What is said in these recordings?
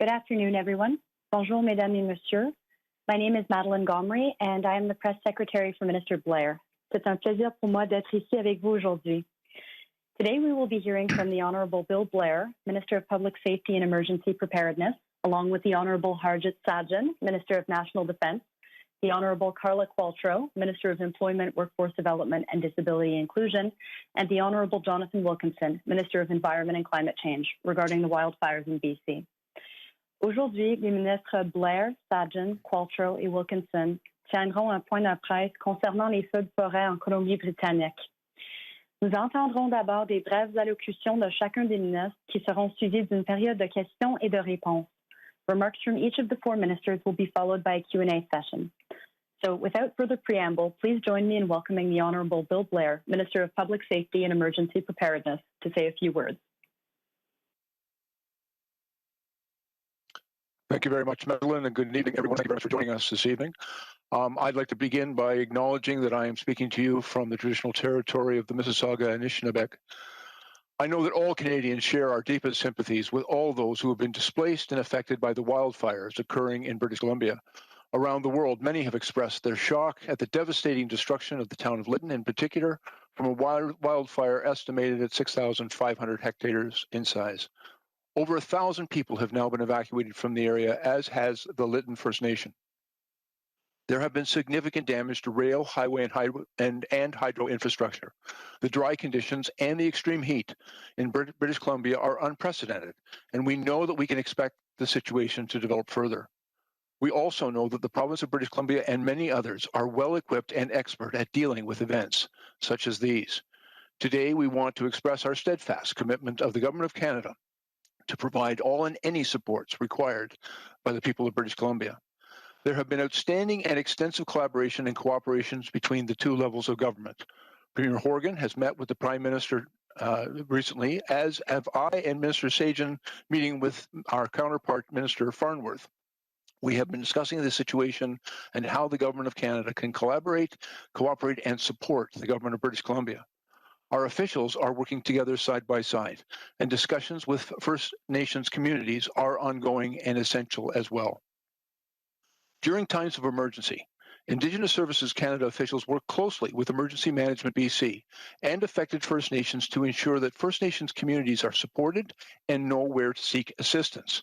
Good afternoon, everyone. Bonjour, mesdames et messieurs. My name is Madeleine Gomery, and I am the press secretary for Minister Blair. C'est un plaisir pour moi d'être ici avec vous aujourd'hui. Today, we will be hearing from the Honourable Bill Blair, Minister of Public Safety and Emergency Preparedness, along with the Honourable Harjit Sajjan, Minister of National Defence, the Honourable Carla Qualtrough, Minister of Employment, Workforce Development and Disability Inclusion, and the Honourable Jonathan Wilkinson, Minister of Environment and Climate Change, regarding the wildfires in BC. Aujourd'hui, les ministres Blair, Sajjan, Qualtrough et Wilkinson tiendront un point de presse concernant les feux de forêt en Colombie-Britannique. Nous entendrons d'abord des brèves allocutions de chacun des ministres qui seront suivies d'une période de questions et de réponses. Remarks from each of the four ministers will be followed by a Q&A session. So without further preamble, please join me in welcoming the Honourable Bill Blair, Minister of Public Safety and Emergency Preparedness, to say a few words. Thank you very much, Madeleine, and good evening, everyone. Thank you very much for joining us this evening. I'd like to begin by acknowledging that I am speaking to you from the traditional territory of the Mississauga and Anishinaabe. I know that all Canadians share our deepest sympathies with all those who have been displaced and affected by the wildfires occurring in British Columbia. Around the world, many have expressed their shock at the devastating destruction of the town of Lytton, in particular, from a wildfire estimated at 6,500 hectares in size. Over 1,000 people have now been evacuated from the area, as has the Lytton First Nation. There have been significant damage to rail, highway, and hydro infrastructure. The dry conditions and the extreme heat in British Columbia are unprecedented, and we know that we can expect the situation to develop further. We also know that the province of British Columbia and many others are well equipped and expert at dealing with events such as these. Today, we want to express our steadfast commitment of the Government of Canada to provide all and any supports required by the people of British Columbia. There have been outstanding and extensive collaboration and cooperations between the two levels of government. Premier Horgan has met with the Prime Minister recently, as have I and Minister Sajjan meeting with our counterpart, Minister Farnworth. We have been discussing the situation and how the Government of Canada can collaborate, cooperate, and support the Government of British Columbia. Our officials are working together side by side, and discussions with First Nations communities are ongoing and essential as well. During times of emergency, Indigenous Services Canada officials work closely with Emergency Management BC and affected First Nations to ensure that First Nations communities are supported and know where to seek assistance.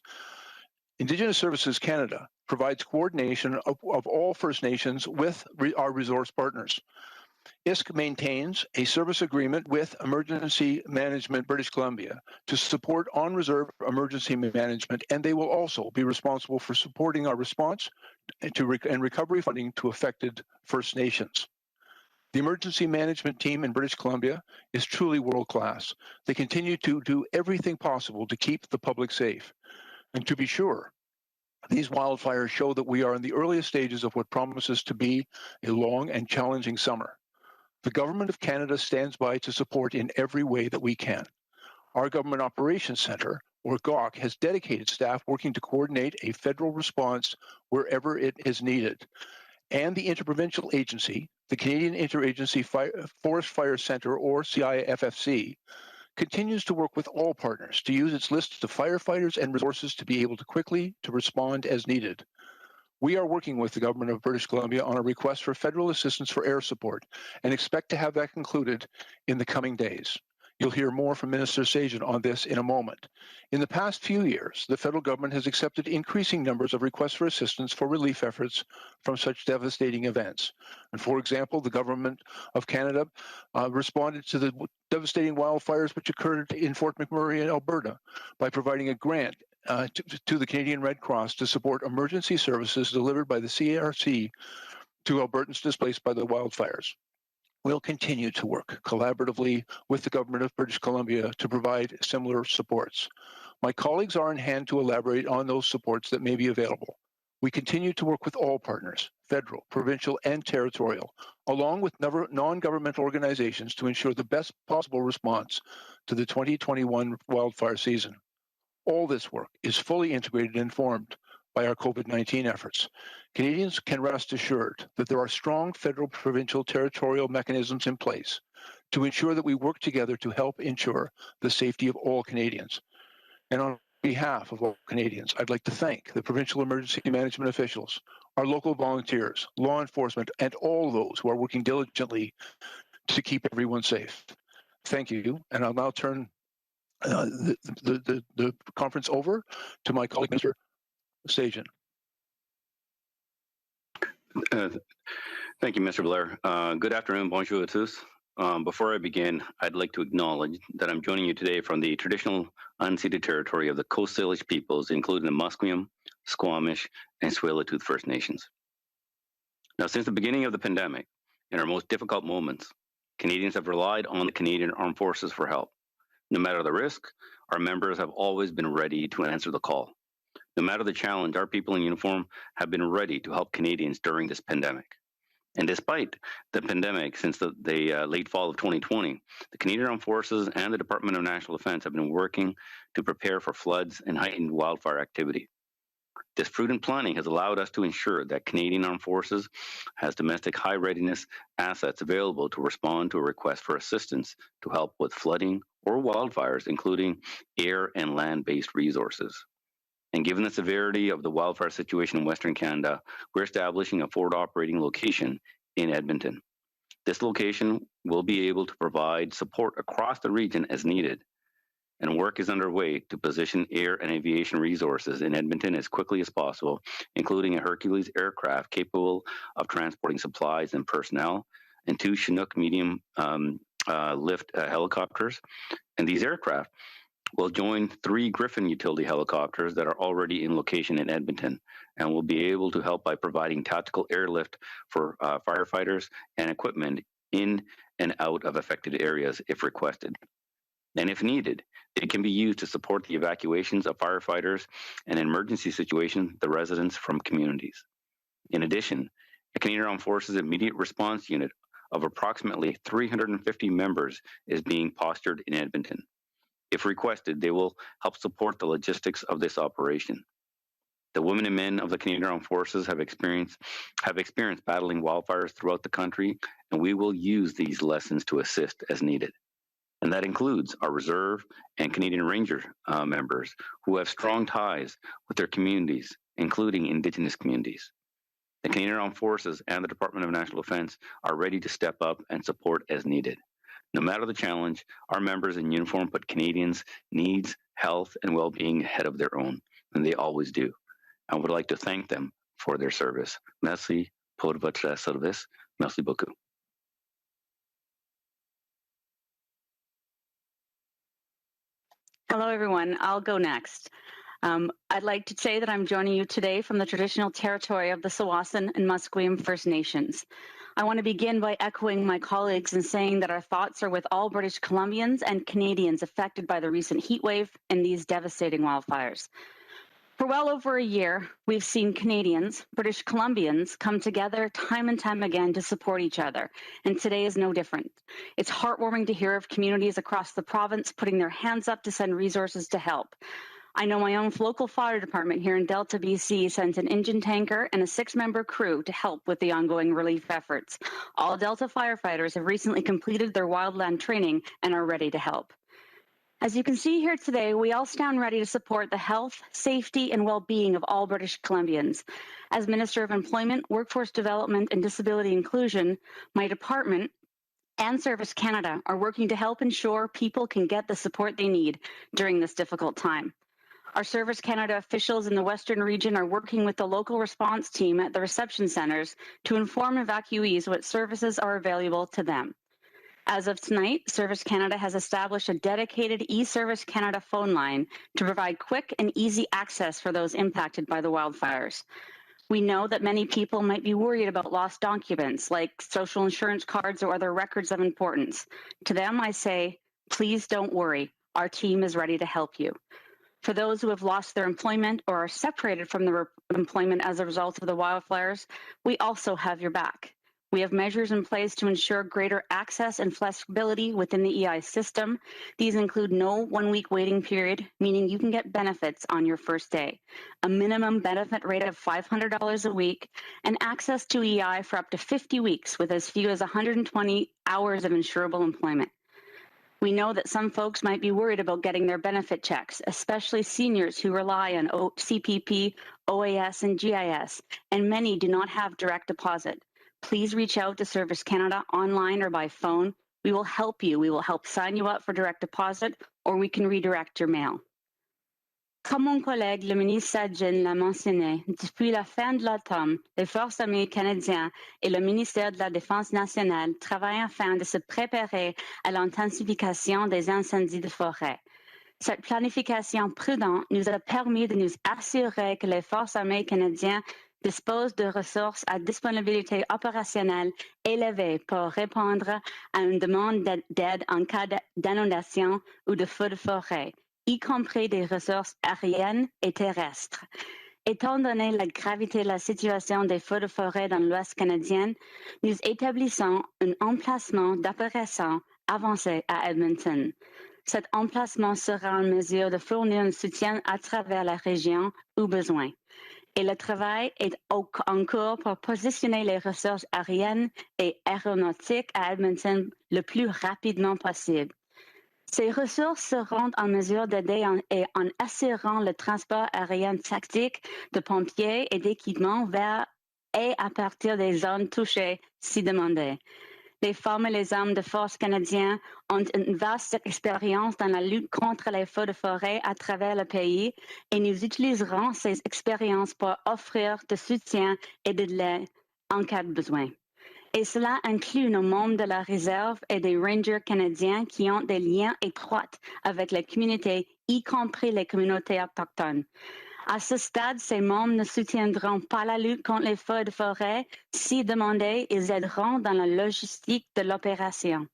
Indigenous Services Canada provides coordination of all First Nations with our resource partners. ISC maintains a service agreement with Emergency Management British Columbia to support on-reserve emergency management, and they will also be responsible for supporting our response and recovery funding to affected First Nations. The emergency management team in British Columbia is truly world-class. They continue to do everything possible to keep the public safe. And to be sure, these wildfires show that we are in the earliest stages of what promises to be a long and challenging summer. The Government of Canada stands by to support in every way that we can. Our Government Operations Centre, or GOC, has dedicated staff working to coordinate a federal response wherever it is needed. And the Interprovincial Agency, the Canadian Interagency Forest Fire Centre, or CIFFC, continues to work with all partners to use its list of firefighters and resources to be able to quickly respond as needed. We are working with the Government of British Columbia on a request for federal assistance for air support and expect to have that concluded in the coming days. You'll hear more from Minister Sajjan on this in a moment. In the past few years, the federal government has accepted increasing numbers of requests for assistance for relief efforts from such devastating events. And for example, the Government of Canada responded to the devastating wildfires which occurred in Fort McMurray in Alberta by providing a grant to the Canadian Red Cross to support emergency services delivered by the CRC to Albertans displaced by the wildfires. We'll continue to work collaboratively with the Government of British Columbia to provide similar supports. My colleagues are in hand to elaborate on those supports that may be available. We continue to work with all partners, federal, provincial, and territorial, along with non-governmental organizations to ensure the best possible response to the 2021 wildfire season. All this work is fully integrated and informed by our COVID-19 efforts. Canadians can rest assured that there are strong federal, provincial, territorial mechanisms in place to ensure that we work together to help ensure the safety of all Canadians. And on behalf of all Canadians, I'd like to thank the provincial emergency management officials, our local volunteers, law enforcement, and all those who are working diligently to keep everyone safe. Thank you, and I'll now turn the conference over to my colleague, Mr. Sajjan. Thank you, Mr. Blair. Good afternoon, bonjour à tous. Before I begin, I'd like to acknowledge that I'm joining you today from the traditional unceded territory of the Coast Salish peoples, including the Musqueam, Squamish, and Tsleil-Waututh First Nations. Now, since the beginning of the pandemic, in our most difficult moments, Canadians have relied on the Canadian Armed Forces for help. No matter the risk, our members have always been ready to answer the call. No matter the challenge, our people in uniform have been ready to help Canadians during this pandemic. And despite the pandemic since the late fall of 2020, the Canadian Armed Forces and the Department of National Defence have been working to prepare for floods and heightened wildfire activity. This prudent planning has allowed us to ensure that Canadian Armed Forces has domestic high readiness assets available to respond to a request for assistance to help with flooding or wildfires, including air and land-based resources. And given the severity of the wildfire situation in Western Canada, we're establishing a forward operating location in Edmonton. This location will be able to provide support across the region as needed. And work is underway to position air and aviation resources in Edmonton as quickly as possible, including a Hercules aircraft capable of transporting supplies and personnel, and 2 Chinook medium lift helicopters. And these aircraft will join 3 Griffin utility helicopters that are already in location in Edmonton, and will be able to help by providing tactical airlift for firefighters and equipment in and out of affected areas if requested. And if needed, it can be used to support the evacuations of firefighters and in emergency situations, the residents from communities. In addition, the Canadian Armed Forces Immediate Response Unit of approximately 350 members is being postured in Edmonton. If requested, they will help support the logistics of this operation. The women and men of the Canadian Armed Forces have experienced battling wildfires throughout the country, and we will use these lessons to assist as needed. And that includes our Reserve and Canadian Ranger members who have strong ties with their communities, including Indigenous communities. The Canadian Armed Forces and the Department of National Defence are ready to step up and support as needed. No matter the challenge, our members in uniform put Canadians' needs, health, and well-being ahead of their own, and they always do. I would like to thank them for their service. Merci pour votre service. Merci beaucoup. Hello, everyone. I'll go next. I'd like to say that I'm joining you today from the traditional territory of the Tsawwassen and Musqueam First Nations. I want to begin by echoing my colleagues and saying that our thoughts are with all British Columbians and Canadians affected by the recent heat wave and these devastating wildfires. For well over a year, we've seen Canadians, British Columbians, come together time and time again to support each other, and today is no different. It's heartwarming to hear of communities across the province putting their hands up to send resources to help. I know my own local fire department here in Delta, BC sent an engine tanker and a 6-member crew to help with the ongoing relief efforts. All Delta firefighters have recently completed their wildland training and are ready to help. As you can see here today, we all stand ready to support the health, safety, and well-being of all British Columbians. As Minister of Employment, Workforce Development, and Disability Inclusion, my department and Service Canada are working to help ensure people can get the support they need during this difficult time. Our Service Canada officials in the Western region are working with the local response team at the reception centres to inform evacuees what services are available to them. As of tonight, Service Canada has established a dedicated eService Canada phone line to provide quick and easy access for those impacted by the wildfires. We know that many people might be worried about lost documents like social insurance cards or other records of importance. To them, I say, please don't worry. Our team is ready to help you. For those who have lost their employment or are separated from their employment as a result of the wildfires, we also have your back. We have measures in place to ensure greater access and flexibility within the EI system. These include no 1-week waiting period, meaning you can get benefits on your first day, a minimum benefit rate of $500 a week, and access to EI for up to 50 weeks with as few as 120 hours of insurable employment. We know that some folks might be worried about getting their benefit checks, especially seniors who rely on CPP, OAS, and GIS, and many do not have direct deposit. Please reach out to Service Canada online or by phone. We will help you. We will help sign you up for direct deposit, or we can redirect your mail. Comme mon collègue, le ministre Sajjan, l'a mentionné, depuis la fin de l'automne, les Forces armées canadiennes et le ministère de la Défense nationale travaillent afin de se préparer à l'intensification des incendies de forêt. Cette planification prudente nous a permis de nous assurer que les Forces armées canadiennes disposent de ressources à disponibilité opérationnelle élevée pour répondre à une demande d'aide en cas d'inondation ou de feu de forêt, y compris des ressources aériennes et terrestres. Étant donné la gravité de la situation des feux de forêt dans l'Ouest canadien, nous établissons un emplacement d'opération avancé à Edmonton. Cet emplacement sera en mesure de fournir un soutien à travers la région au besoin. Et le travail est en cours pour positionner les ressources aériennes et aéronautiques à Edmonton le plus rapidement possible. Ces ressources seront en mesure d'aider en assurant le transport aérien tactique de pompiers et d'équipements vers et à partir des zones touchées si demandé. Les femmes et les hommes de force canadiens ont une vaste expérience dans la lutte contre les feux de forêt à travers le pays et nous utiliserons ces expériences pour offrir de soutien et de l'aide en cas de besoin. Et cela inclut nos membres de la réserve et des rangers canadiens qui ont des liens étroits avec les communautés, y compris les communautés autochtones. À ce stade, ces membres ne soutiendront pas la lutte contre les feux de forêt. Si demandé, ils aideront dans la logistique de l'opération.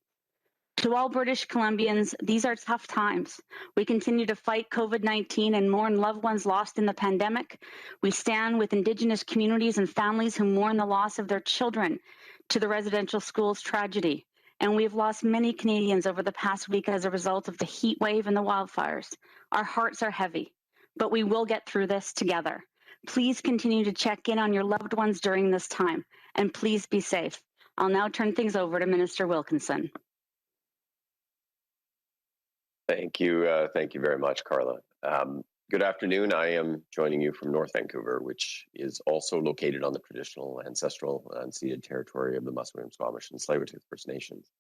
To all British Columbians, these are tough times. We continue to fight COVID-19 and mourn loved ones lost in the pandemic. We stand with Indigenous communities and families who mourn the loss of their children to the residential schools tragedy. And we've lost many Canadians over the past week as a result of the heat wave and the wildfires. Our hearts are heavy, but we will get through this together. Please continue to check in on your loved ones during this time, and please be safe. I'll now turn things over to Minister Wilkinson. Thank you very much, Carla. Good afternoon. I am joining you from North Vancouver, which is also located on the traditional, ancestral, unceded territory of the Musqueam, Squamish, and Tsleil-Waututh First Nations.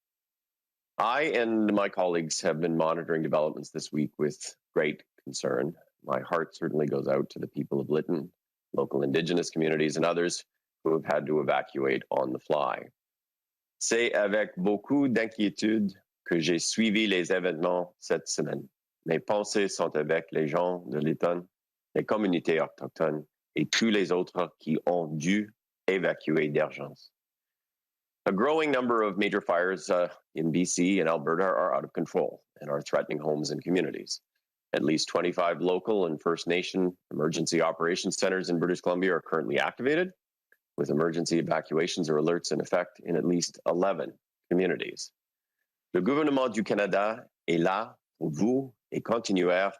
I and my colleagues have been monitoring developments this week with great concern. My heart certainly goes out to the people of Lytton, local Indigenous communities, and others who have had to evacuate on the fly. C'est avec beaucoup d'inquiétude que j'ai suivi les événements cette semaine. Mes pensées sont avec les gens de Lytton, les communautés autochtones et tous les autres qui ont dû évacuer d'urgence. A growing number of major fires in BC and Alberta are out of control and are threatening homes and communities. At least 25 local and First Nation emergency operations centers in British Columbia are currently activated, with emergency evacuations or alerts in effect in at least 11 communities. Le gouvernement du Canada est là pour vous et continuera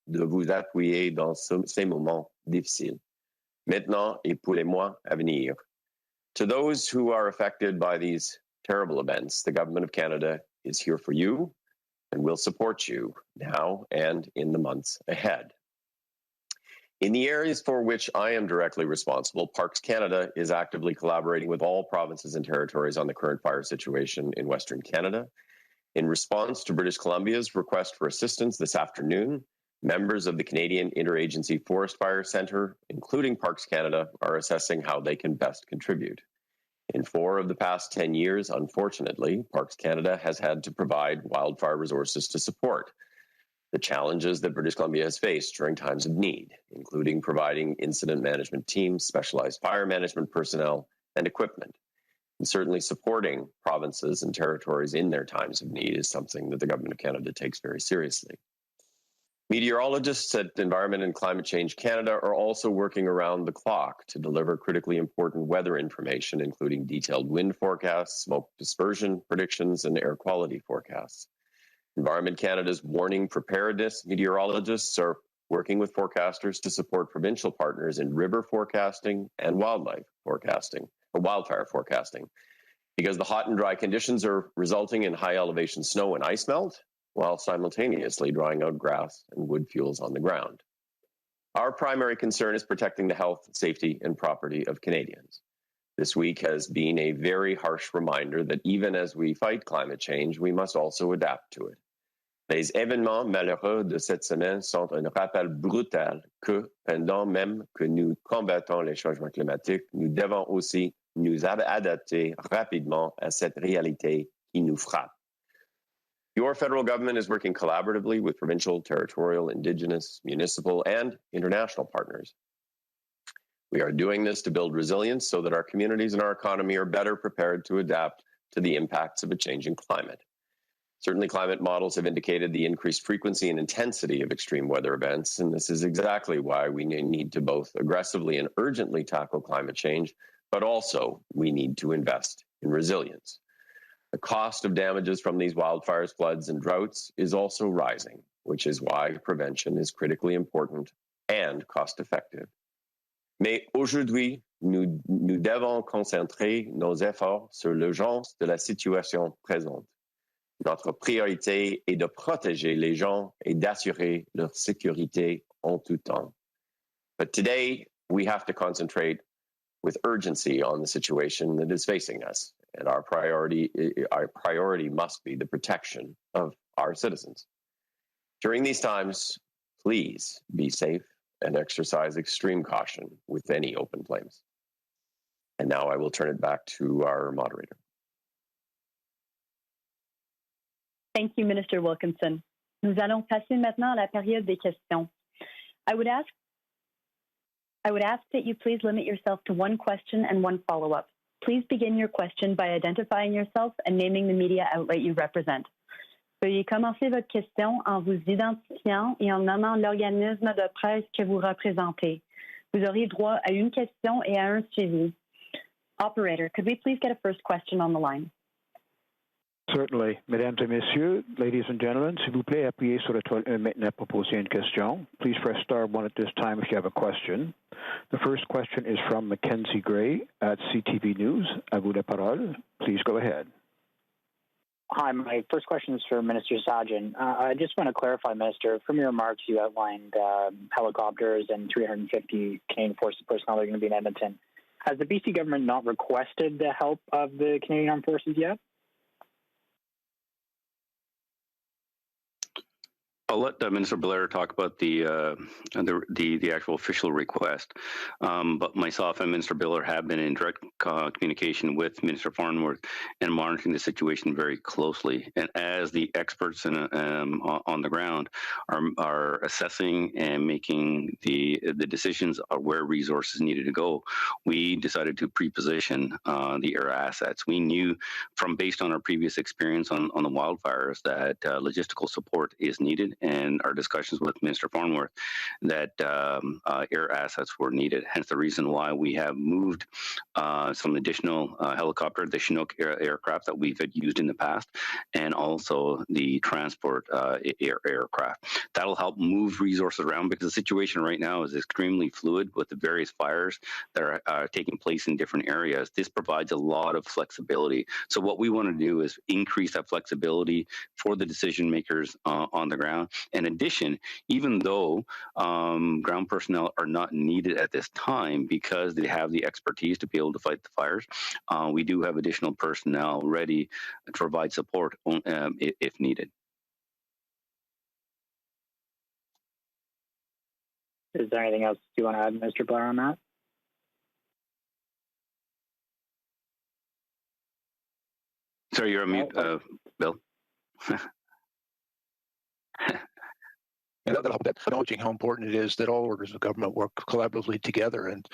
de vous appuyer dans ces moments difficiles, maintenant et pour les mois à venir. To those who are affected by these terrible events, the Government of Canada is here for you and will support you now and in the months ahead. In the areas for which I am directly responsible, Parks Canada is actively collaborating with all provinces and territories on the current fire situation in Western Canada. In response to British Columbia's request for assistance this afternoon, members of the Canadian Interagency Forest Fire Centre, including Parks Canada, are assessing how they can best contribute. In 4 of the past 10 years, unfortunately, Parks Canada has had to provide wildfire resources to support the challenges that British Columbia has faced during times of need, including providing incident management teams, specialized fire management personnel, and equipment. And certainly supporting provinces and territories in their times of need is something that the Government of Canada takes very seriously. Meteorologists at Environment and Climate Change Canada are also working around the clock to deliver critically important weather information, including detailed wind forecasts, smoke dispersion predictions, and air quality forecasts. Environment Canada's warning preparedness meteorologists are working with forecasters to support provincial partners in river forecasting and wildfire forecasting. because the hot and dry conditions are resulting in high elevation snow and ice melt, while simultaneously drying out grass and wood fuels on the ground. Our primary concern is protecting the health, safety, and property of Canadians. This week has been a very harsh reminder that even as we fight climate change, we must also adapt to it. Les événements malheureux de cette semaine sont un rappel brutal que, pendant même que nous combattons les changements climatiques, nous devons aussi nous adapter rapidement à cette réalité qui nous frappe. Your federal government is working collaboratively with provincial, territorial, Indigenous, municipal, and international partners. We are doing this to build resilience so that our communities and our economy are better prepared to adapt to the impacts of a changing climate. Certainly, climate models have indicated the increased frequency and intensity of extreme weather events, and this is exactly why we need to both aggressively and urgently tackle climate change, but also we need to invest in resilience. The cost of damages from these wildfires, floods, and droughts is also rising, which is why prevention is critically important and cost-effective. Mais aujourd'hui, nous devons concentrer nos efforts sur l'urgence de la situation présente. Notre priorité est de protéger les gens et d'assurer leur sécurité en tout temps. But today, we have to concentrate with urgency on the situation that is facing us. And our priority must be the protection of our citizens. During these times, please be safe and exercise extreme caution with any open flames. And now I will turn it back to our moderator. Thank you, Minister Wilkinson. Nous allons passer maintenant à la période des questions. I would ask that you please limit yourself to one question and one follow-up. Please begin your question by identifying yourself and naming the media outlet you represent. Veuillez commencer votre question en vous identifiant et en nommant l'organisme de presse que vous représentez. Vous aurez droit à une question et à un suivi. Operator, could we please get a first question on the line? Certainly. Mesdames et messieurs, ladies and gentlemen, s'il vous plaît, appuyez sur l'étoile 1 maintenant pour poser une question. Please press star 1 at this time if you have a question. The first question is from Mackenzie Gray at CTV News. À vous la parole. Please go ahead. Hi, my first question is for Minister Sajjan. I just want to clarify, Minister, from your remarks you outlined helicopters and 350 Canadian Forces personnel that are going to be in Edmonton. Has the BC government not requested the help of the Canadian Armed Forces yet? I'll let Minister Blair talk about the actual official request. But myself and Minister Blair have been in direct communication with Minister Farnworth and monitoring the situation very closely. And as the experts on the ground are assessing and making the decisions of where resources needed to go, we decided to pre-position the air assets. We knew based on our previous experience on the wildfires that logistical support is needed. And our discussions with Minister Farnworth that air assets were needed. Hence the reason why we have moved some additional helicopter, the Chinook aircraft that we've used in the past, and also the transport aircraft. That'll help move resources around because the situation right now is extremely fluid with the various fires that are taking place in different areas. This provides a lot of flexibility. So what we want to do is increase that flexibility for the decision makers on the ground. In addition, even though ground personnel are not needed at this time because they have the expertise to be able to fight the fires, we do have additional personnel ready to provide support if needed. Is there anything else you want to add, Mr. Blair, on that? Sorry, you're on mute, Bill. And that'll help acknowledging how important it is that all orders of government work collaboratively together. And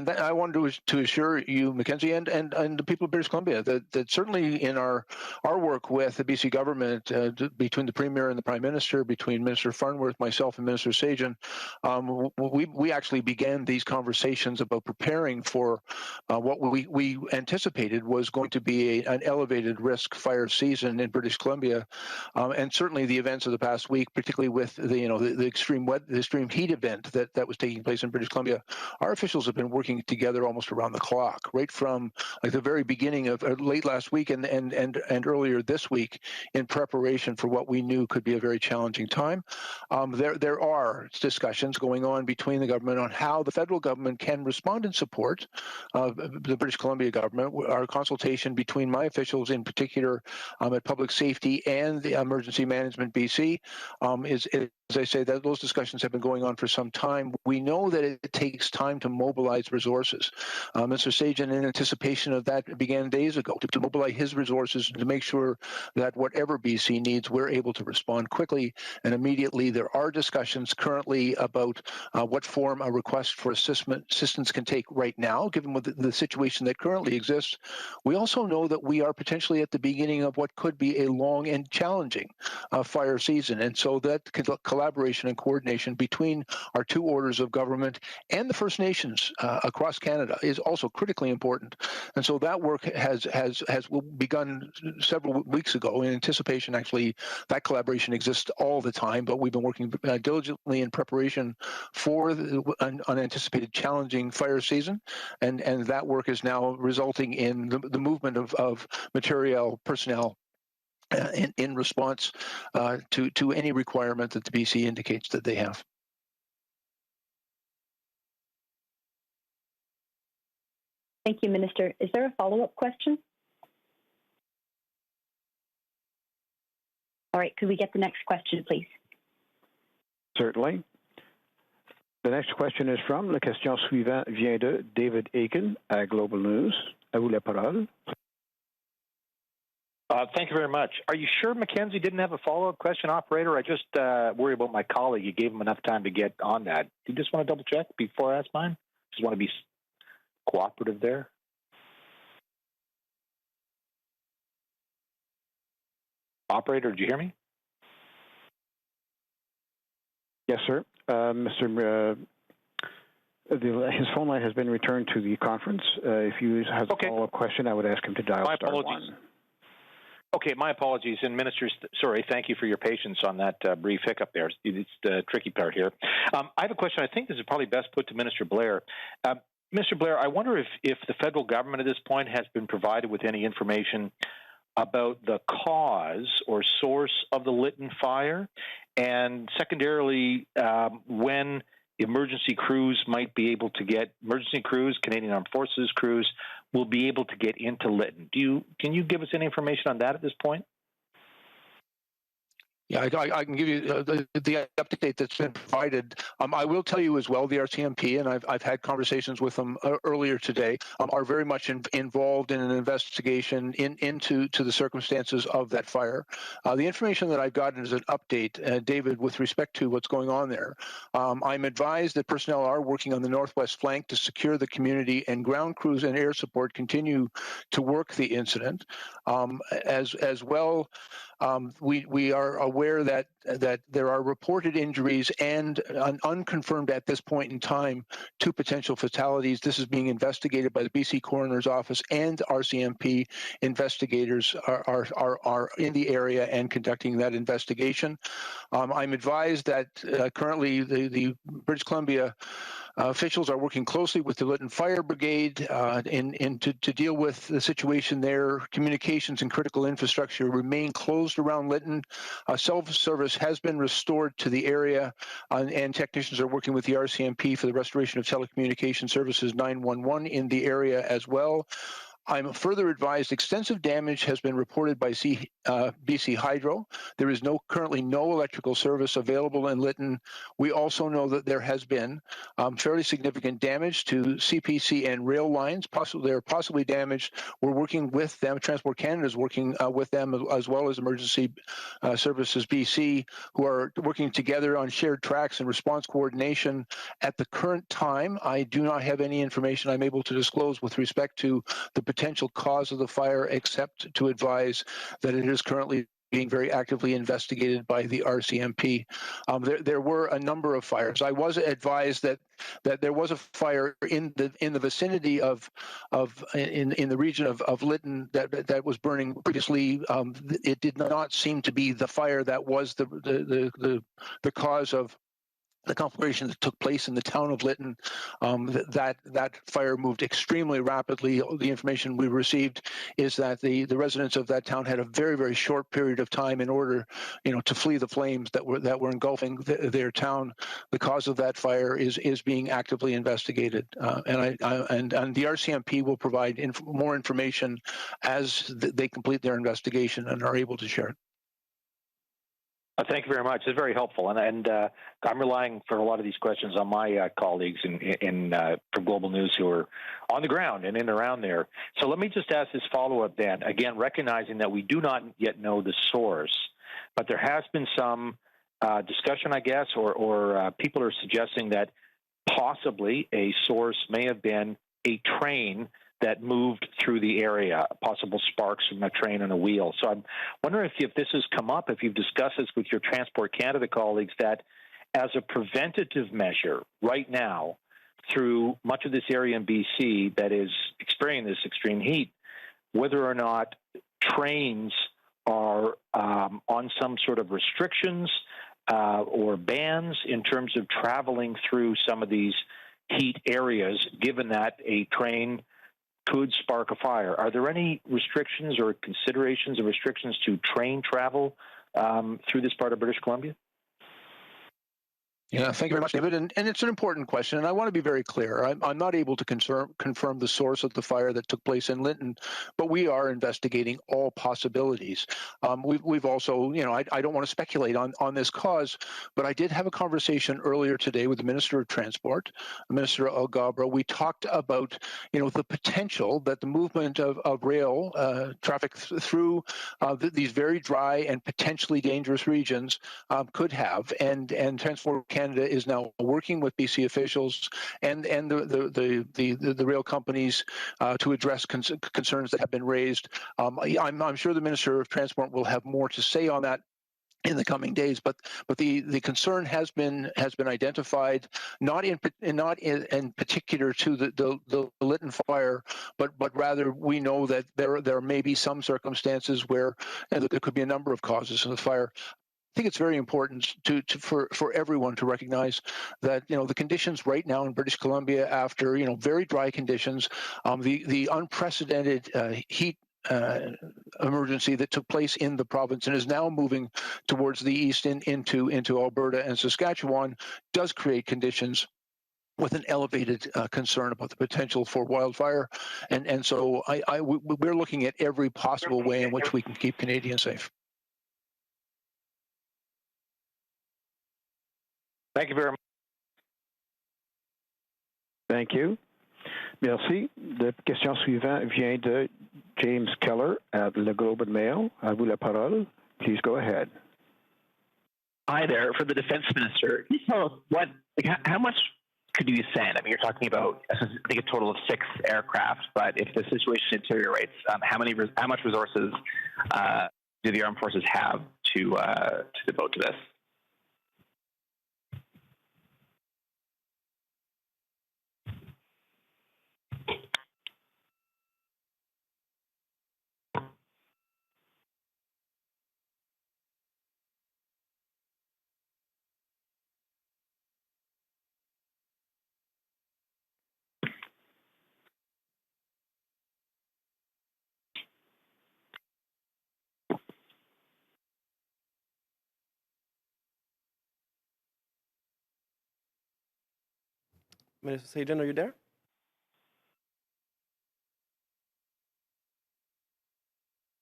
that I wanted to assure you, Mackenzie, and the people of British Columbia that certainly in our work with the BC government, between the Premier and the Prime Minister, between Minister Farnworth, myself, and Minister Sajjan, we actually began these conversations about preparing for what we anticipated was going to be an elevated risk fire season in British Columbia. And certainly the events of the past week, particularly with the the extreme heat event that was taking place in British Columbia, our officials have been working together almost around the clock, right from like the very beginning of late last week and earlier this week, in preparation for what we knew could be a very challenging time. There are discussions going on between the government on how the federal government can respond and support the British Columbia government. Our consultation between my officials, in particular at Public Safety and the Emergency Management BC, is, as I say, that those discussions have been going on for some time. We know that it takes time to mobilize resources. Mr. Sajjan, in anticipation of that, began days ago to mobilize his resources to make sure that whatever BC needs, we're able to respond quickly and immediately. There are discussions currently about what form a request for assistance can take right now, given the situation that currently exists. We also know that we are potentially at the beginning of what could be a long and challenging fire season. And so that collaboration and coordination between our two orders of government and the First Nations across Canada is also critically important. And so that work has begun several weeks ago in anticipation. Actually, that collaboration exists all the time, but we've been working diligently in preparation for an unanticipated challenging fire season. And that work is now resulting in the movement of material, personnel, in response to any requirement that the BC indicates that they have. Thank you, Minister. Is there a follow-up question? All right, could we get the next question, please? Certainly. The next question is from la question suivante vient de David Aiken at Global News. À vous la parole. Thank you very much. Are you sure Mackenzie didn't have a follow-up question, operator? I just worry about my colleague. You gave him enough time to get on that. Do you just want to double-check before I ask mine? Just want to be cooperative there. Operator, did you hear me? Yes, sir. His phone line has been returned to the conference. If you have a follow-up question, I would ask him to dial my star apologies. 1. Okay, my apologies. And Minister, sorry, thank you for your patience on that brief hiccup there. It's the tricky part here. I have a question. I think this is probably best put to Minister Blair. Mr. Blair, I wonder if the federal government at this point has been provided with any information about the cause or source of the Lytton fire, and secondarily, when emergency crews might be able to get, emergency crews, Canadian Armed Forces crews, will be able to get into Lytton. Can you give us any information on that at this point? Yeah, I can give you the update that's been provided. I will tell you as well, the RCMP, and I've had conversations with them earlier today, are very much involved in an investigation into the circumstances of that fire. The information that I've gotten is an update, David, with respect to what's going on there. I'm advised that personnel are working on the northwest flank to secure the community, and ground crews and air support continue to work the incident. As well, we are aware that there are reported injuries and unconfirmed at this point in time 2 potential fatalities. This is being investigated by the BC Coroner's Office, and RCMP investigators are in the area and conducting that investigation. I'm advised that currently the British Columbia officials are working closely with the Lytton Fire Brigade to deal with the situation there. Communications and critical infrastructure remain closed around Lytton. Self-service has been restored to the area, and technicians are working with the RCMP for the restoration of telecommunication services 911 in the area as well. I'm further advised extensive damage has been reported by BC Hydro. There is currently no electrical service available in Lytton. We also know that there has been fairly significant damage to CPC and rail lines. They're possibly damaged. We're working with them. Transport Canada is working with them, as well as Emergency Services BC, who are working together on shared tracks and response coordination. At the current time, I do not have any information I'm able to disclose with respect to the potential cause of the fire, except to advise that it is currently being very actively investigated by the RCMP. There were a number of fires. I was advised that there was a fire in the vicinity of in the region of Lytton that was burning previously. It did not seem to be the fire that was the cause of the conflagration that took place in the town of Lytton. That fire moved extremely rapidly. The information we received is that the residents of that town had a very, very short period of time in order, to flee the flames that were engulfing their town. The cause of that fire is being actively investigated, and the RCMP will provide more information as they complete their investigation and are able to share it. Thank you very much. It's very helpful, and I'm relying for a lot of these questions on my colleagues from Global News who are on the ground and in and around there. So let me just ask this follow-up then, again, recognizing that we do not yet know the source, but there has been some discussion, I guess, or people are suggesting that possibly a source may have been a train that moved through the area, possible sparks from a train on a wheel. So I'm wondering if this has come up, if you've discussed this with your Transport Canada colleagues, that as a preventative measure right now, through much of this area in BC that is experiencing this extreme heat, whether or not trains are on some sort of restrictions or bans in terms of traveling through some of these heat areas, given that a train could spark a fire. Are there any restrictions or considerations of restrictions to train travel through this part of British Columbia? Yeah, thank you very much, David. And it's an important question, and I want to be very clear. I'm not able to confirm the source of the fire that took place in Lytton, but we are investigating all possibilities. We've also, I don't want to speculate on this cause, but I did have a conversation earlier today with the Minister of Transport, Minister Alghabra. We talked about, the potential that the movement of rail traffic through these very dry and potentially dangerous regions could have, and Transport Canada is now working with BC officials and the rail companies to address concerns that have been raised. I'm sure the Minister of Transport will have more to say on that in the coming days, but the concern has been identified, not in particular to the Lytton fire, but rather we know that there may be some circumstances where there could be a number of causes of the fire. I think it's very important for everyone to recognize that the conditions right now in British Columbia, after very dry conditions, the unprecedented heat emergency that took place in the province and is now moving towards the east into Alberta and Saskatchewan, does create conditions with an elevated concern about the potential for wildfire, and so we're looking at every possible way in which we can keep Canadians safe. Thank you very much. Thank you. Merci. La question suivante vient de James Keller at Le Globe and Mail. À vous la parole. Please go ahead. Hi there. For the Defense Minister, can you tell us how much could you send? I mean, you're talking about, I think, a total of 6 aircraft, but if the situation deteriorates, how much resources do the armed forces have to devote to this? Minister Sajjan, are you there?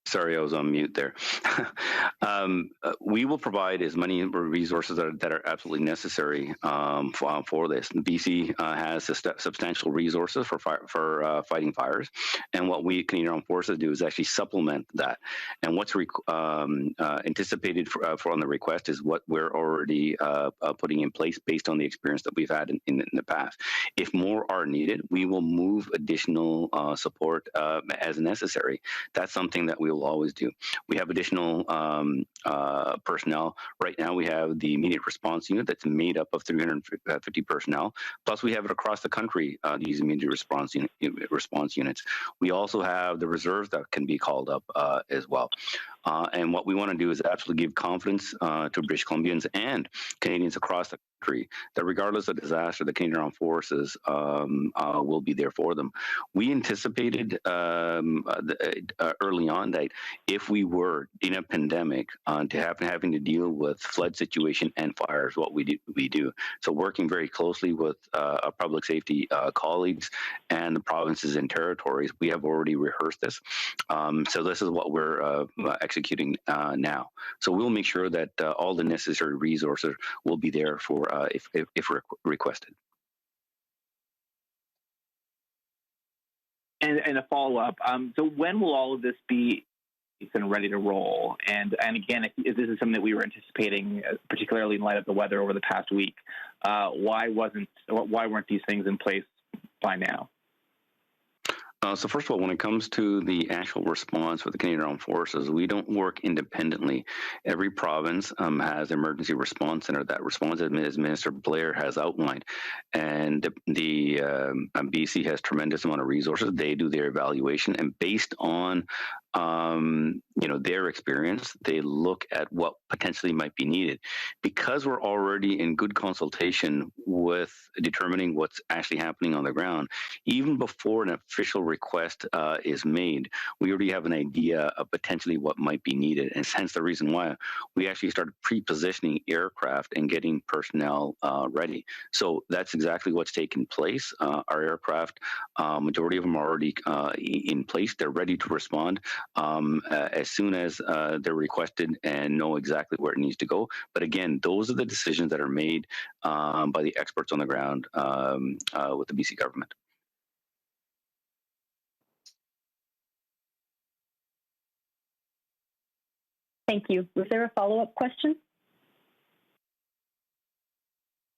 Sorry, I was on mute there. We will provide as many resources that are absolutely necessary for this. BC has substantial resources for fighting fires, and what we Canadian Armed Forces do is actually supplement that. And what's anticipated for on the request is what we're already putting in place based on the experience that we've had in the past. If more are needed, we will move additional support as necessary. That's something that we will always do. We have additional personnel. Right now, we have the immediate response unit that's made up of 350 personnel. Plus, we have it across the country, these immediate response units. We also have the reserves that can be called up as well. And what we want to do is absolutely give confidence to British Columbians and Canadians across the country that regardless of disaster, the Canadian Armed Forces will be there for them. We anticipated early on that if we were in a pandemic to having to deal with flood situation and fires, what we do. So working very closely with our public safety colleagues and the provinces and territories, we have already rehearsed this. So this is what we're executing now. So we'll make sure that all the necessary resources will be there for if requested. And a follow-up. So when will all of this be ready to roll? And again, if this is something that we were anticipating, particularly in light of the weather over the past week, why weren't these things in place by now? So first of all, when it comes to the actual response for the Canadian Armed Forces, we don't work independently. Every province has an emergency response center. That response, as Minister Blair has outlined, and the BC has tremendous amount of resources. They do their evaluation, and based on their experience, they look at what potentially might be needed. Because we're already in good consultation with determining what's actually happening on the ground, even before an official request is made, we already have an idea of potentially what might be needed. And hence the reason why we actually started pre-positioning aircraft and getting personnel ready. So that's exactly what's taken place. Our aircraft, majority of them are already in place. They're ready to respond as soon as they're requested and know exactly where it needs to go. But again, those are the decisions that are made by the experts on the ground with the BC government. Thank you. Was there a follow-up question?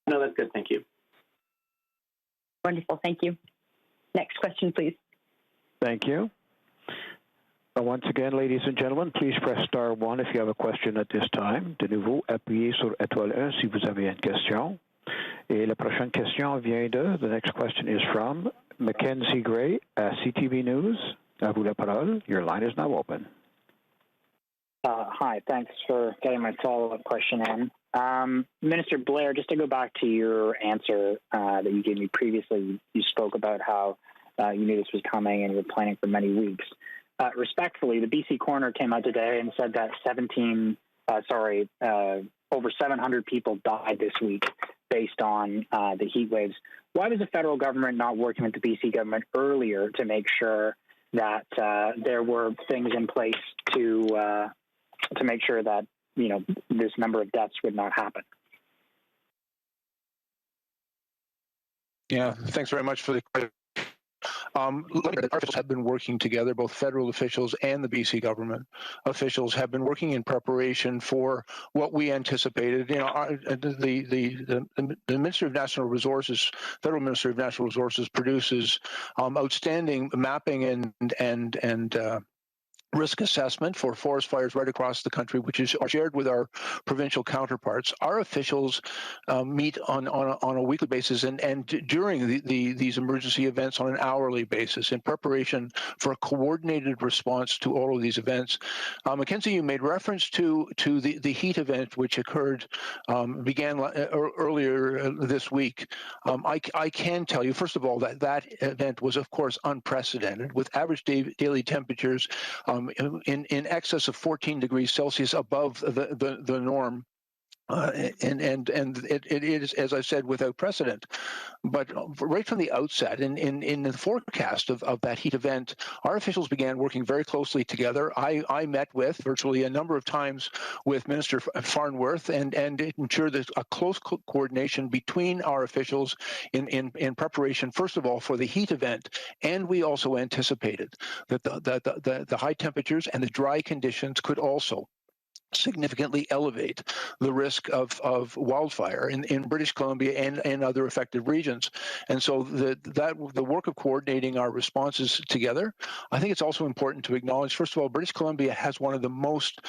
No, that's good. Thank you. Wonderful. Thank you. Next question, please. Thank you. Once again, ladies and gentlemen, please press star 1 if you have a question at this time. De nouveau, appuyez sur étoile 1 si vous avez une question. Et la prochaine question vient the next question is from Mackenzie Gray at CTV News. À vous la parole. Your line is now open. Hi, thanks for getting my follow-up question in. Minister Blair, just to go back to your answer that you gave me previously, you spoke about how you knew this was coming and you were planning for many weeks. Respectfully, the BC coroner came out today and said that over 700 people died this week based on the heat waves. Why was the federal government not working with the BC government earlier to make sure that there were things in place to make sure that this number of deaths would not happen? Yeah, thanks very much for the question. Our officials have been working together, both federal officials and the BC government officials have been working in preparation for what we anticipated. The Ministry of Natural Resources, Federal Ministry of Natural Resources, produces outstanding mapping and risk assessment for forest fires right across the country, which is shared with our provincial counterparts. Our officials meet on a weekly basis and during these emergency events on an hourly basis in preparation for a coordinated response to all of these events. Mackenzie, you made reference to the heat event which began earlier this week. I can tell you, first of all, that event was, of course, unprecedented, with average daily temperatures in excess of 14 degrees Celsius above the norm. And it is, as I said, without precedent. But right from the outset, in the forecast of that heat event, our officials began working very closely together. I met with virtually a number of times with Minister Farnworth and ensured that a close coordination between our officials in preparation, first of all, for the heat event. And we also anticipated that the high temperatures and the dry conditions could also significantly elevate the risk of wildfire in British Columbia and other affected regions. And so the work of coordinating our responses together, I think it's also important to acknowledge, first of all, British Columbia has one of the most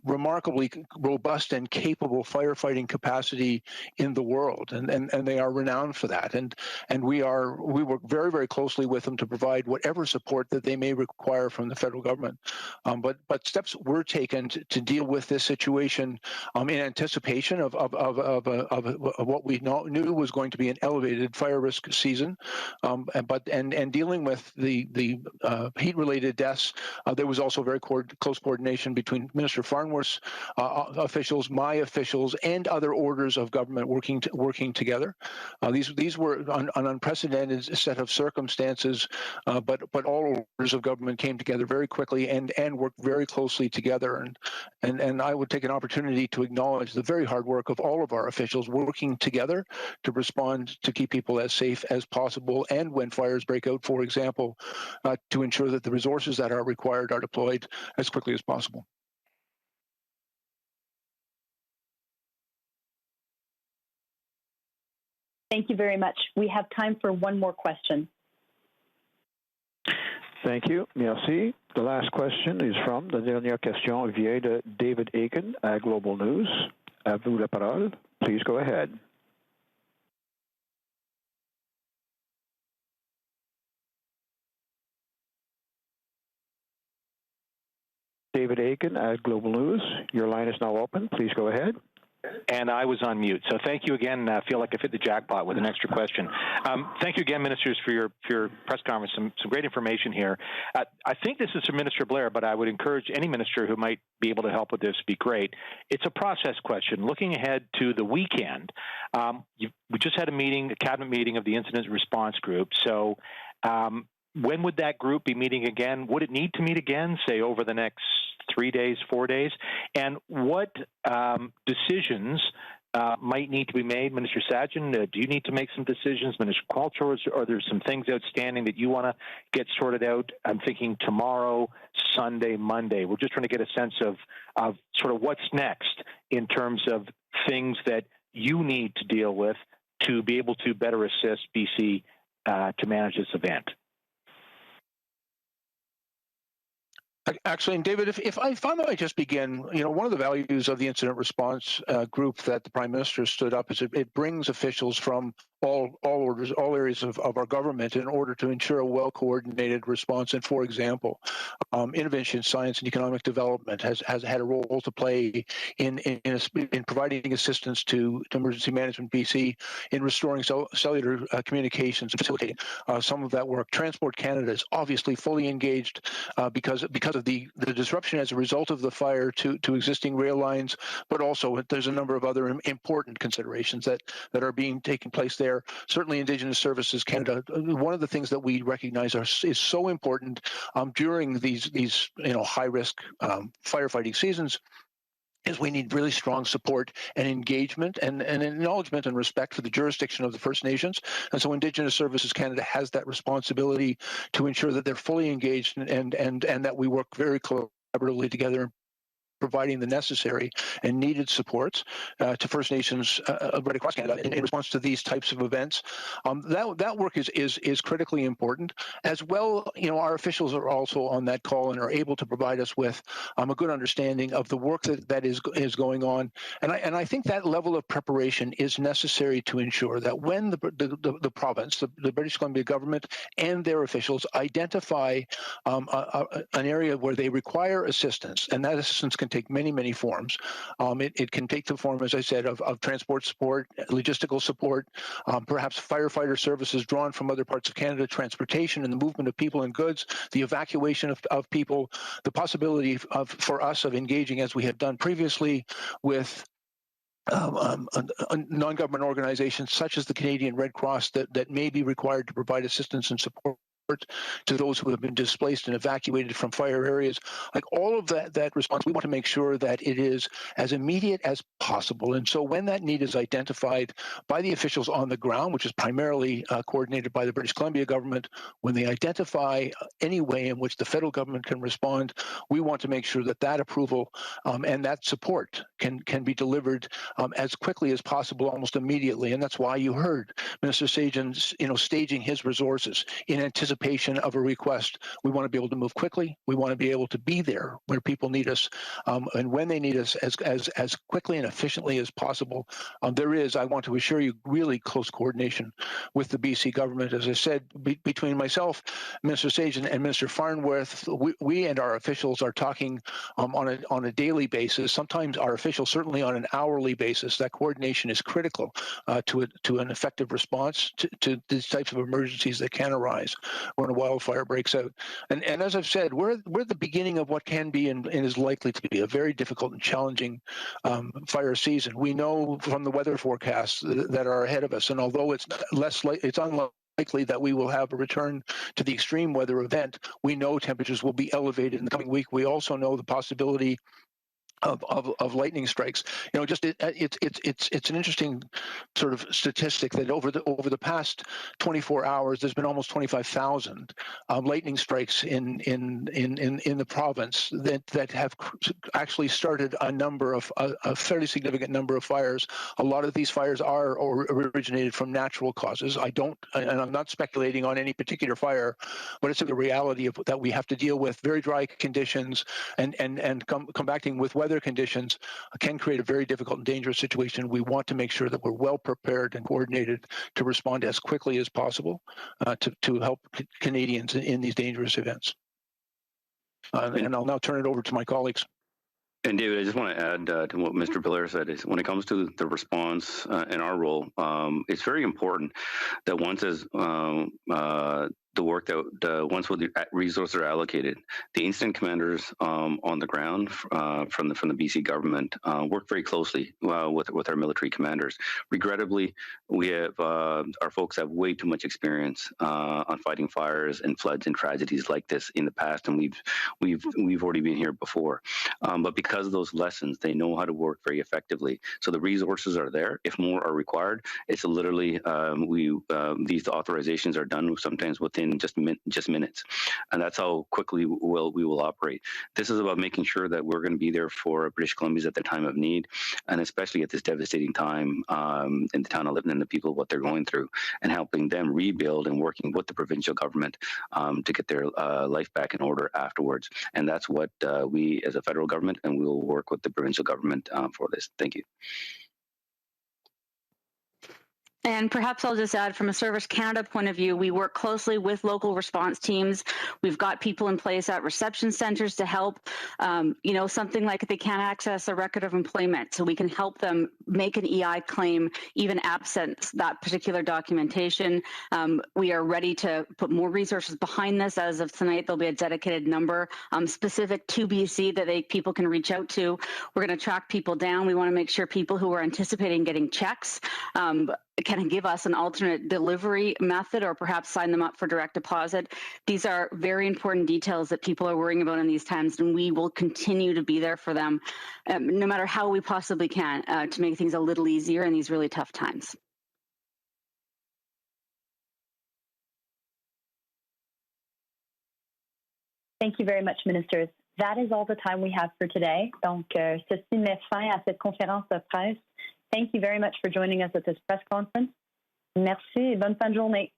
remarkably robust and capable firefighting capacity in the world, and they are renowned for that. And we work very, very closely with them to provide whatever support that they may require from the federal government. But steps were taken to deal with this situation in anticipation of what we knew was going to be an elevated fire risk season, and dealing with the heat-related deaths. There was also very close coordination between Minister Farnworth's officials, my officials, and other orders of government working together. These were an unprecedented set of circumstances, but all orders of government came together very quickly and worked very closely together. And I would take an opportunity to acknowledge the very hard work of all of our officials working together to respond to keep people as safe as possible, and when fires break out, for example, to ensure that the resources that are required are deployed as quickly as possible. Thank you very much. We have time for one more question. Thank you. Merci. The last question is from, la dernière question vient de David Aiken at Global News. À vous la parole. Please go ahead. David Aiken at Global News. Your line is now open. Please go ahead. And I was on mute. So thank you again. I feel like I hit the jackpot with an extra question. Thank you again, ministers, for your press conference. Some great information here. I think this is for Minister Blair, but I would encourage any minister who might be able to help with this be great. It's a process question. Looking ahead to the weekend, we just had a cabinet meeting of the incident response group. So when would that group be meeting again? Would it need to meet again, say, over the next 3 days, 4 days? And what decisions might need to be made? Minister Sajjan, do you need to make some decisions? Minister Qualtrough, are there some things outstanding that you want to get sorted out? I'm thinking tomorrow, Sunday, Monday. We're just trying to get a sense of sort of what's next in terms of things that you need to deal with to be able to better assist BC to manage this event. Actually, and David, if I might just begin, one of the values of the incident response group that the Prime Minister stood up is it brings officials from all orders, all areas of our government in order to ensure a well-coordinated response. And for example, innovation, science, and economic development has had a role to play in providing assistance to Emergency Management BC in restoring cellular communications and facilitating some of that work. Transport Canada is obviously fully engaged because of the disruption as a result of the fire to existing rail lines, but also there's a number of other important considerations that are being taken place there. Certainly Indigenous Services Canada, one of the things that we recognize is so important during these high-risk firefighting seasons is we need really strong support and engagement and acknowledgement and respect for the jurisdiction of the First Nations. And so Indigenous Services Canada has that responsibility to ensure that they're fully engaged and that we work very collaboratively together, providing the necessary and needed supports to First Nations right across Canada in response to these types of events. That work is critically important. As well, our officials are also on that call and are able to provide us with a good understanding of the work that is going on. And I think that level of preparation is necessary to ensure that when the province, the British Columbia government and their officials identify an area where they require assistance, and that assistance can take many forms. It can take the form, as I said, of transport support, logistical support, perhaps firefighter services drawn from other parts of Canada, transportation and the movement of people and goods, the evacuation of people, the possibility for us of engaging, as we have done previously, with non-government organizations such as the Canadian Red Cross that may be required to provide assistance and support to those who have been displaced and evacuated from fire areas. Like all of that response, we want to make sure that it is as immediate as possible. And so when that need is identified by the officials on the ground, which is primarily coordinated by the British Columbia government, when they identify any way in which the federal government can respond, we want to make sure that that approval and that support can be delivered as quickly as possible, almost immediately. And that's why you heard Minister Sajjan, staging his resources in anticipation of a request. We want to be able to move quickly. We want to be able to be there where people need us, and when they need us as quickly and efficiently as possible. There is, I want to assure you, really close coordination with the BC government. As I said, between myself, Minister Sajjan, and Minister Farnworth, we and our officials are talking on a daily basis. Sometimes our officials, certainly on an hourly basis. That coordination is critical to an effective response to these types of emergencies that can arise when a wildfire breaks out. And as I've said, we're at the beginning of what can be and is likely to be a very difficult and challenging fire season. We know from the weather forecasts that are ahead of us, and although it's unlikely that we will have a return to the extreme weather event, we know temperatures will be elevated in the coming week. We also know the possibility of lightning strikes. It's an interesting sort of statistic that over the past 24 hours, there's been almost 25,000 lightning strikes in the province that have actually started a fairly significant number of fires. A lot of these fires are originated from natural causes. I'm not speculating on any particular fire, but it's the reality of that we have to deal with very dry conditions and combating with weather conditions can create a very difficult and dangerous situation. We want to make sure that we're well prepared and coordinated to respond as quickly as possible to help Canadians in these dangerous events. And I'll now turn it over to my colleagues. And David, I just want to add to what Mr. Blair said, is when it comes to the response and our role, it's very important that once the work that once the resources are allocated, the incident commanders on the ground from the BC government work very closely with our military commanders. Regrettably, we have our folks have way too much experience on fighting fires and floods and tragedies like this in the past, and we've already been here before. But because of those lessons, they know how to work very effectively. So the resources are there. If more are required, it's literally these authorizations are done sometimes within just minutes, and that's how quickly we will operate. This is about making sure that we're going to be there for British Columbians at the time of need, and especially at this devastating time in the town of Lytton and the people, what they're going through, and helping them rebuild and working with the provincial government to get their life back in order afterwards. And that's what we as a federal government, and we will work with the provincial government for this. Thank you. And perhaps I'll just add, from a Service Canada point of view, we work closely with local response teams. We've got people in place at reception centers to help, something like if they can't access a record of employment, so we can help them make an EI claim, even absent that particular documentation. We are ready to put more resources behind this. As of tonight, there'll be a dedicated number specific to BC that people can reach out to. We're going to track people down. We want to make sure people who are anticipating getting checks can give us an alternate delivery method, or perhaps sign them up for direct deposit. These are very important details that people are worrying about in these times, and we will continue to be there for them, no matter how we possibly can, to make things a little easier in these really tough times. Thank you very much, ministers. That is all the time we have for today. Donc, ceci met fin à cette conférence de presse. Thank you very much for joining us at this press conference. Merci et bonne fin de journée.